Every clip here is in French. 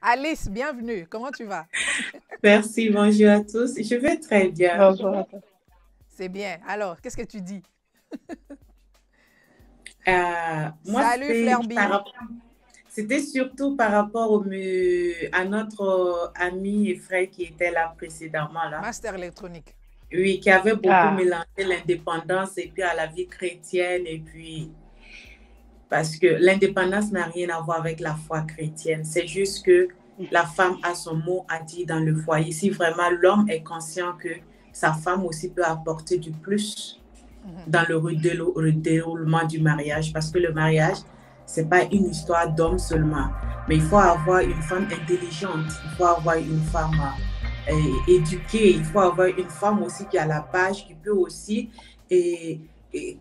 Alice, bienvenue. Comment tu vas? Merci, bonjour à tous. Je vais très bien. Bonjour. C'est bien. Alors, qu'est-ce que tu dis? Moi, Salut Flerby. c'était surtout par rapport à notre ami et frère qui était là précédemment, là. Master électronique. Oui, qui avait beaucoup Ah, mélangé l'indépendance et puis à la vie chrétienne. Et puis, parce que l'indépendance n'a rien à voir avec la foi chrétienne. C'est juste que la femme a son mot à dire dans le foyer. Si vraiment l'homme est conscient que sa femme aussi peut apporter du plus dans le déroulement du mariage, parce que le mariage, c'est pas une histoire d'homme seulement, mais il faut avoir une femme intelligente, il faut avoir une femme éduquée, il faut avoir une femme aussi qui a la page, qui peut aussi et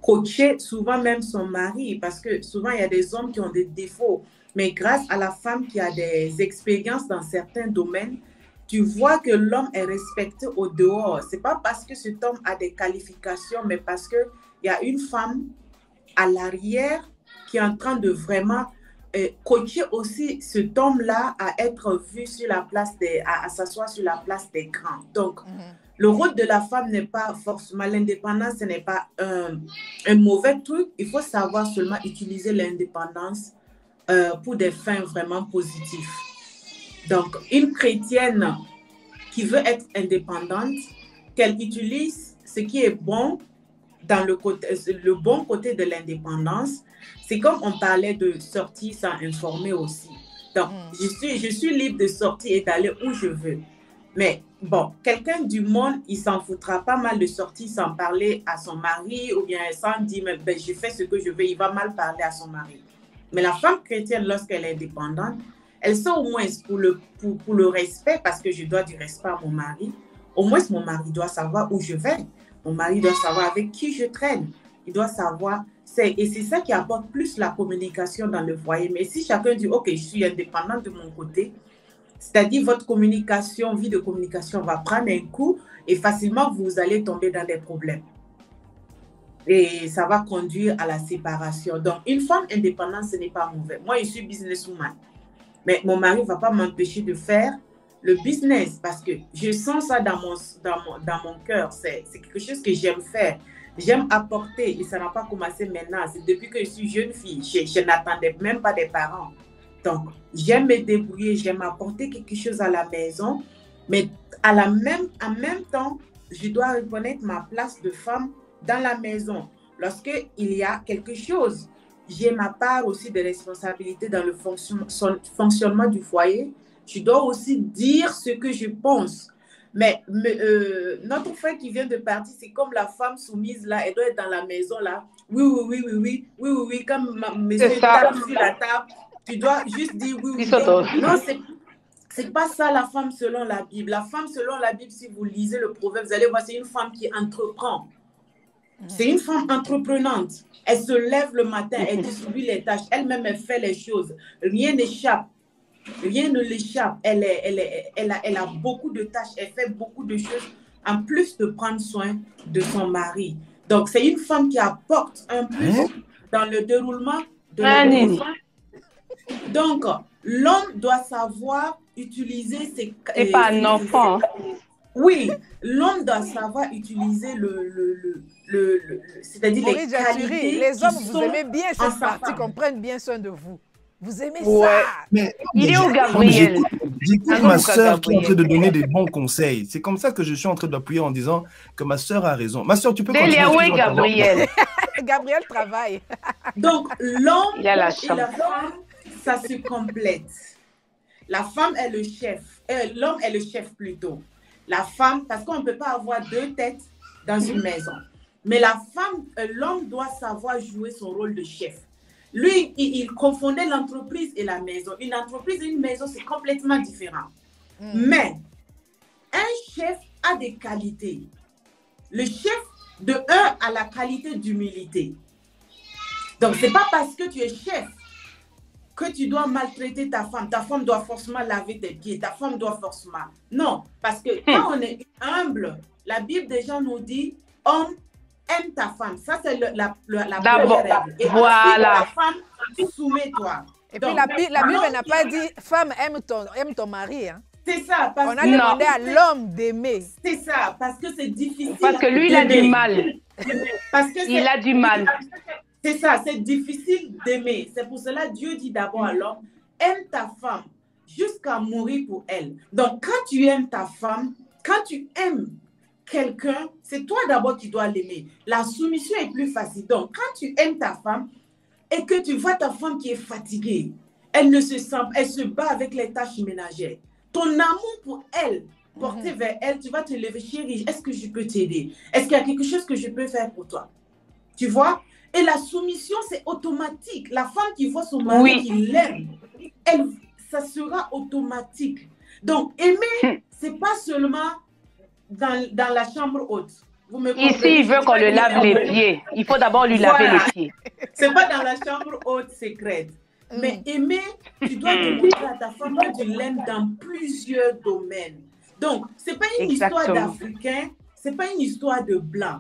coacher souvent même son mari, parce que souvent il y a des hommes qui ont des défauts, mais grâce à la femme qui a des expériences dans certains domaines, tu vois que l'homme est respecté au dehors. C'est pas parce que cet homme a des qualifications, mais parce qu'il y a une femme à l'arrière qui est en train de vraiment coacher aussi cet homme-là à être vu sur la place à s'asseoir sur la place des grands. Donc, le rôle de la femme n'est pas forcément l'indépendance, ce n'est pas un mauvais truc. Il faut savoir seulement utiliser l'indépendance pour des fins vraiment positives. Donc, une chrétienne qui veut être indépendante, qu'elle utilise ce qui est bon dans le bon côté de l'indépendance. C'est comme on parlait de sortir sans informer aussi. Donc, je suis libre de sortir et d'aller où je veux. Mais bon, quelqu'un du monde, il s'en foutra pas mal de sortir sans parler à son mari ou bien sans dire, mais, ben, je fais ce que je veux, il va mal parler à son mari. Mais la femme chrétienne, lorsqu'elle est indépendante, elle sait au moins pour le respect, parce que je dois du respect à mon mari, au moins mon mari doit savoir où je vais. Mon mari doit savoir avec qui je traîne. Il doit savoir. Et c'est ça qui apporte plus la communication dans le foyer. Mais si chacun dit, OK, je suis indépendante de mon côté, c'est-à-dire votre communication, vie de communication va prendre un coup et facilement vous allez tomber dans des problèmes. Et ça va conduire à la séparation. Donc, une femme indépendante, ce n'est pas mauvais. Moi, je suis businesswoman. Mais mon mari ne va pas m'empêcher de faire le business parce que je sens ça dans mon cœur. C'est quelque chose que j'aime faire. J'aime apporter et ça n'a pas commencé maintenant. C'est depuis que je suis jeune fille. Je n'attendais même pas des parents. Donc, j'aime me débrouiller, j'aime apporter quelque chose à la maison. Mais en même temps, je dois reconnaître ma place de femme dans la maison. Lorsqu'il y a quelque chose, j'ai ma part aussi de responsabilité dans le fonctionnement du foyer. Je dois aussi dire ce que je pense. Mais notre frère qui vient de partir, c'est comme la femme soumise là, elle doit être dans la maison là. Oui, oui, oui, oui, oui, oui, oui, oui, comme monsieur tape sur la table, tu dois juste dire oui, oui, oui. Non, c'est pas ça la femme selon la Bible. La femme selon la Bible, si vous lisez le proverbe, vous allez voir, c'est une femme qui entreprend. C'est une femme entreprenante. Elle se lève le matin, elle distribue les tâches, elle-même elle fait les choses. Rien n'échappe. Rien ne l'échappe. Elle a beaucoup de tâches, elle fait beaucoup de choses, en plus de prendre soin de son mari. Donc, c'est une femme qui apporte un plus dans le déroulement de la maison. Donc, l'homme doit savoir utiliser ses... Et pas un enfant. Oui, l'homme doit savoir utiliser c'est-à-dire les qualités. Les hommes, vous aimez bien cette partie, qu'on prenne bien soin de vous. Vous aimez Ouais. ça. Mais il est où, Gabriel? J'écoute ma soeur qui est en train de donner des bons conseils. C'est comme ça que je suis en train d'appuyer en disant que ma soeur a raison. Ma soeur, tu peux continuer. Delia, où est Gabriel? Gabriel travaille. Donc, l'homme et la femme, ça se complète. La femme est le chef. L'homme est le chef plutôt. La femme, parce qu'on ne peut pas avoir deux têtes dans une maison. Mais la femme, l'homme doit savoir jouer son rôle de chef. Lui, il confondait l'entreprise et la maison. Une entreprise et une maison, c'est complètement différent. Mais un chef a des qualités. Le chef, de un, a la qualité d'humilité. Donc, ce n'est pas parce que tu es chef que tu dois maltraiter ta femme. Ta femme doit forcément laver tes pieds. Ta femme doit forcément... Non, parce que quand on est humble, la Bible déjà nous dit, homme, aime ta femme. Ça, c'est la première règle. Et voilà. la femme, soumets-toi. Et Donc, puis la Bible l'homme n'a qui- pas dit femme aime ton mari. Hein. C'est ça, On parce a que demandé à l'homme d'aimer. c'est ça, parce que c'est difficile. Parce que lui, il a du d'aimer. mal. Parce que Il a du mal. C'est ça, c'est difficile d'aimer. C'est pour cela que Dieu dit d'abord à l'homme, aime ta femme jusqu'à mourir pour elle. Donc, quand tu aimes ta femme, quand tu aimes quelqu'un, c'est toi d'abord qui dois l'aimer. La soumission est plus facile. Donc, quand tu aimes ta femme et que tu vois ta femme qui est fatiguée, elle se bat avec les tâches ménagères. Ton amour pour elle, porté vers elle, tu vas te lever, chérie, est-ce que je peux t'aider? Est-ce qu'il y a quelque chose que je peux faire pour toi? Tu vois? Et la soumission, c'est automatique. La femme qui voit son mari, qui l'aime, ça sera automatique. Donc, aimer, c'est pas seulement dans la chambre haute. Vous me comprenez? Ici, il veut qu'on le lave les pieds. Il faut d'abord lui laver les pieds. C'est pas dans la chambre haute secrète. Mais aimer, tu dois demander à ta femme que tu l'aimes dans plusieurs domaines. Donc, c'est pas une histoire d'Africain, c'est pas une histoire de blanc.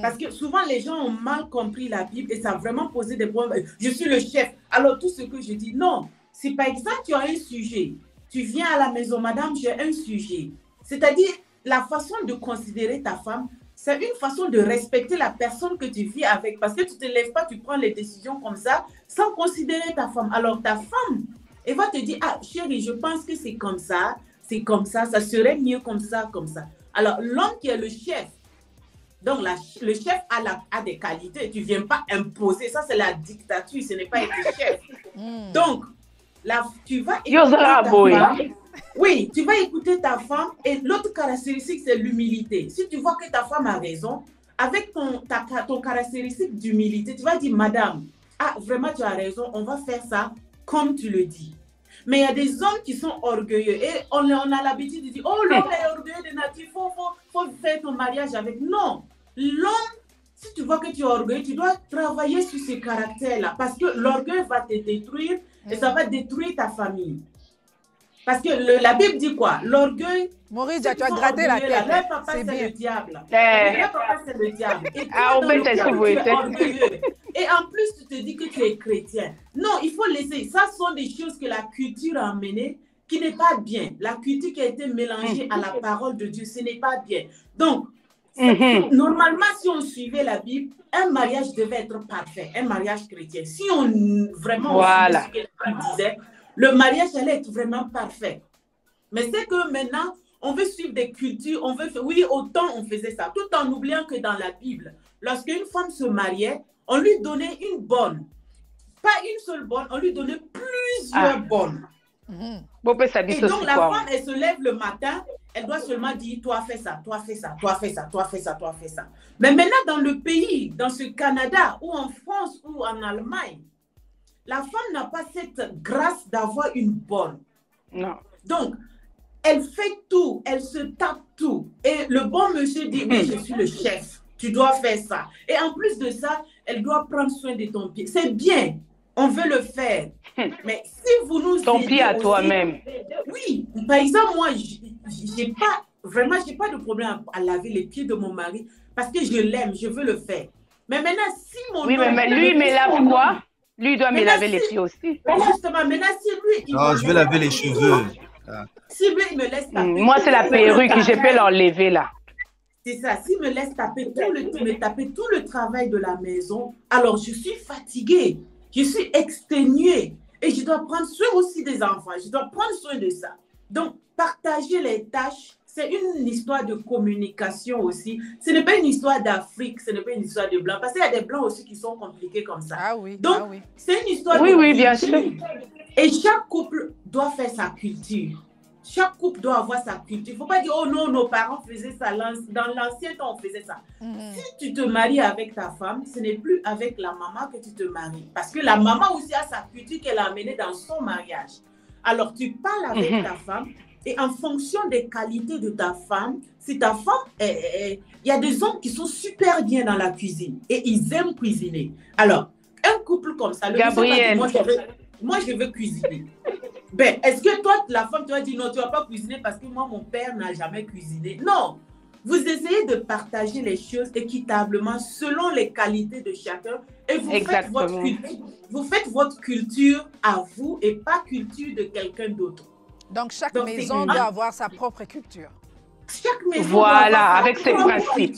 Parce que souvent, les gens ont mal compris la Bible et ça a vraiment posé des problèmes. Je suis le chef. Alors, tout ce que je dis, non. Si par exemple, tu as un sujet, tu viens à la maison, madame, j'ai un sujet. C'est-à-dire, la façon de considérer ta femme, c'est une façon de respecter la personne que tu vis avec. Parce que tu ne te lèves pas, tu prends les décisions comme ça, sans considérer ta femme. Alors, ta femme, elle va te dire, ah, chérie, je pense que c'est comme ça, ça serait mieux comme ça, comme ça. Alors, l'homme qui est le chef, donc, le chef a des qualités. Tu ne viens pas imposer. Ça, c'est la dictature. Ce n'est pas être chef. Donc, tu vas écouter ta femme. Oui, tu vas écouter ta femme. Et l'autre caractéristique, c'est l'humilité. Si tu vois que ta femme a raison, avec ton caractéristique d'humilité, tu vas dire, madame, ah, vraiment, tu as raison. On va faire ça comme tu le dis. Mais il y a des hommes qui sont orgueilleux et on a l'habitude de dire, oh, l'homme est orgueilleux de nature, faut faire ton mariage avec. Non, l'homme, si tu vois que tu es orgueilleux, tu dois travailler sur ces caractères-là parce que l'orgueil va te détruire et ça va détruire ta famille. Parce que la Bible dit quoi? L'orgueil. Maurice, tu as gratté la tête. Leur papa, c'est le diable. Leur papa, c'est le diable. Et toi, tu es orgueilleux. Et en plus, tu te dis que tu es chrétien. Non, il faut laisser. Ça sont des choses que la culture a amenées qui n'est pas bien. La culture qui a été mélangée à la parole de Dieu, ce n'est pas bien. Donc, normalement, si on suivait la Bible, un mariage devait être parfait, un mariage chrétien. Si on vraiment voilà. ce que la Bible disait, le mariage allait être vraiment parfait. Mais c'est que maintenant, on veut suivre des cultures, on veut faire, oui, autant on faisait ça, tout en oubliant que dans la Bible, lorsqu'une femme se mariait, on lui donnait une bonne. Pas une seule bonne, on lui donnait plusieurs bonnes. Et donc la femme, elle se lève le matin, elle doit seulement dire, toi fais ça, toi fais ça, toi fais ça, toi fais ça, toi fais ça. Mais maintenant dans le pays, dans ce Canada, ou en France, ou en Allemagne, la femme n'a pas cette grâce d'avoir une bonne. Non. Donc, elle fait tout, elle se tape tout. Et le bon monsieur dit, oui, je suis le chef, tu dois faire ça. Et en plus de ça, elle doit prendre soin de ton pied. C'est bien, on veut le faire. Mais si vous nous ton pied à toi-même. Oui, par exemple, moi, j'ai pas de problème à laver les pieds de mon mari parce que je l'aime, je veux le faire. Mais maintenant, si mon oui, mais lui, il me lave quoi? Lui, il doit me laver les pieds aussi. Justement, maintenant, si lui... Non, je vais laver les cheveux. Si lui, il me laisse taper... Moi, c'est la perruque, je peux l'enlever là. C'est ça. S'il me laisse taper tout le travail de la maison, alors je suis fatiguée. Je suis exténuée. Et je dois prendre soin aussi des enfants. Je dois prendre soin de ça. Donc, partager les tâches, c'est une histoire de communication aussi. Ce n'est pas une histoire d'Afrique, ce n'est pas une histoire de blanc. Parce qu'il y a des blancs aussi qui sont compliqués comme ça. Ah oui. Donc, c'est une histoire de oui, bien sûr. Et chaque couple doit faire sa culture. Chaque couple doit avoir sa culture. Il ne faut pas dire, oh non, nos parents faisaient ça. Dans l'ancien temps, on faisait ça. Si tu te maries avec ta femme, ce n'est plus avec la maman que tu te maries. Parce que la maman aussi a sa culture qu'elle a amenée dans son mariage. Alors, tu parles avec ta femme et en fonction des qualités de ta femme, si ta femme, il y a des hommes qui sont super bien dans la cuisine et ils aiment cuisiner. Alors, un couple comme ça, le Gabriel, moi, je veux cuisiner. Ben, est-ce que toi, la femme, tu vas dire non, tu ne vas pas cuisiner parce que moi, mon père n'a jamais cuisiné? Non. vous essayez de partager les choses équitablement selon les qualités de chacun et vous faites votre culture à vous et pas culture de quelqu'un d'autre. Donc, chaque maison doit avoir sa propre culture. Chaque maison voilà, avec ses principes,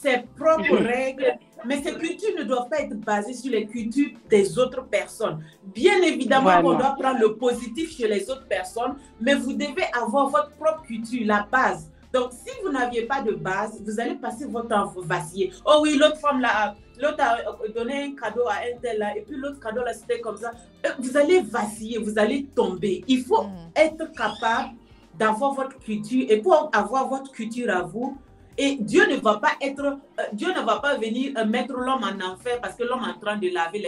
ses propres règles, mais ces cultures ne doivent pas être basées sur les cultures des autres personnes. Bien évidemment, on doit prendre le positif chez les autres personnes, mais vous devez avoir votre propre culture, la base. Donc, si vous n'aviez pas de base, vous allez passer votre temps à vous vaciller. Oh oui, l'autre femme là, l'autre a donné un cadeau à un tel là, et puis l'autre cadeau là, c'était comme ça. Vous allez vaciller, vous allez tomber. Il faut être capable d'avoir votre culture, et pour avoir votre culture à vous, et Dieu ne va pas venir mettre l'homme en enfer parce que l'homme est en train de laver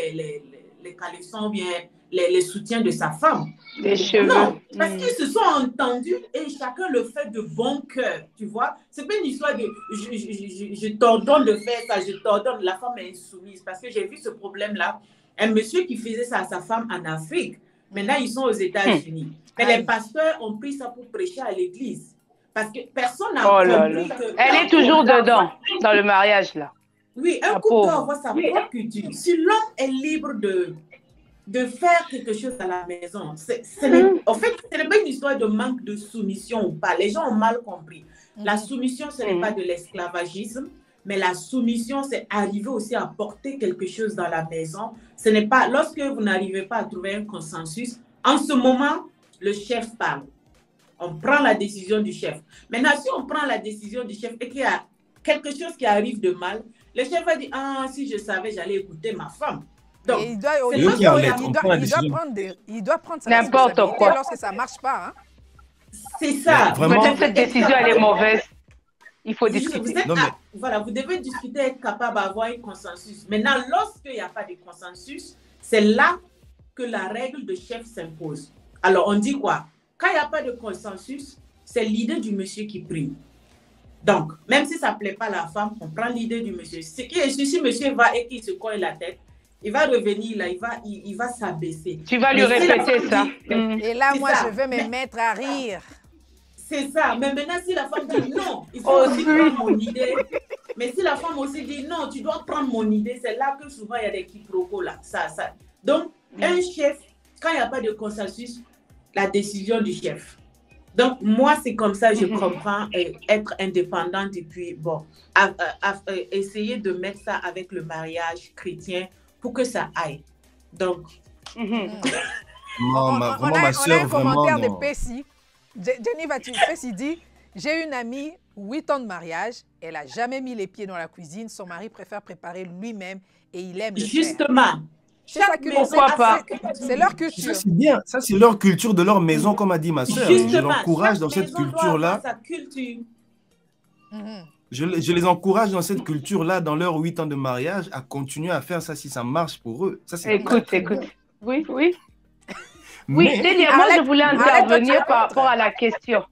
les caleçons ou bien les soutiens de sa femme. Les cheveux. Non, parce qu'ils se sont entendus et chacun le fait de bon cœur, tu vois. C'est pas une histoire de je t'ordonne de faire ça, je t'ordonne. La femme est insoumise parce que j'ai vu ce problème-là. Un monsieur qui faisait ça à sa femme en Afrique, maintenant ils sont aux États-Unis. Mais les pasteurs ont pris ça pour prêcher à l'église. Parce que personne n'a compris que... Elle est toujours dedans, dans le mariage, là. Oui, un couple doit avoir sa propre culture. Si l'homme est libre de faire quelque chose à la maison, en fait, ce n'est pas une histoire de manque de soumission ou pas. Les gens ont mal compris. La soumission, ce n'est pas de l'esclavagisme, mais la soumission, c'est arriver aussi à porter quelque chose dans la maison. Ce n'est pas... Lorsque vous n'arrivez pas à trouver un consensus, en ce moment, le chef parle. On prend la décision du chef. Maintenant, si on prend la décision du chef et qu'il y a quelque chose qui arrive de mal, le chef va dire, ah, si je savais, j'allais écouter ma femme. Donc, il doit prendre sa n'importe quoi lorsque ça ne marche pas. Hein? C'est ça. Peut-être cette décision, elle est mauvaise. Il faut discuter. Voilà, vous devez discuter, être capable d'avoir un consensus. Maintenant, lorsqu'il n'y a pas de consensus, c'est là que la règle de chef s'impose. Alors, on dit quoi? Quand il n'y a pas de consensus, c'est l'idée du monsieur qui prime. Donc, même si ça ne plaît pas à la femme, on prend l'idée du monsieur. Ce qui est sûr, si monsieur va et qu'il se colle la tête, il va revenir là, il va s'abaisser. Tu vas lui répéter ça. Et là, moi, je vais me mettre à rire. C'est ça. Mais maintenant, si la femme dit non, il faut aussi prendre mon idée. Mais si la femme aussi dit non, tu dois prendre mon idée, c'est là que souvent il y a des quiproquos là. Donc, un chef, quand il n'y a pas de consensus, la décision du chef. Donc, moi, c'est comme ça, je comprends être indépendante et puis, bon, essayer de mettre ça avec le mariage chrétien pour que ça aille. Donc... On a un commentaire de Pessi. Jenny Pessi dit, j'ai une amie, 8 ans de mariage, elle n'a jamais mis les pieds dans la cuisine, son mari préfère préparer lui-même et il aime le Justement. faire. Pourquoi pas? C'est leur culture. Ça, c'est bien. Ça, c'est leur culture de leur maison, comme a dit ma soeur. Je l'encourage dans cette culture-là. Je les encourage dans cette culture-là, dans leurs 8 ans de mariage, à continuer à faire ça si ça marche pour eux. Ça, écoute. Oui. Oui, dernièrement, je voulais intervenir par rapport à la question.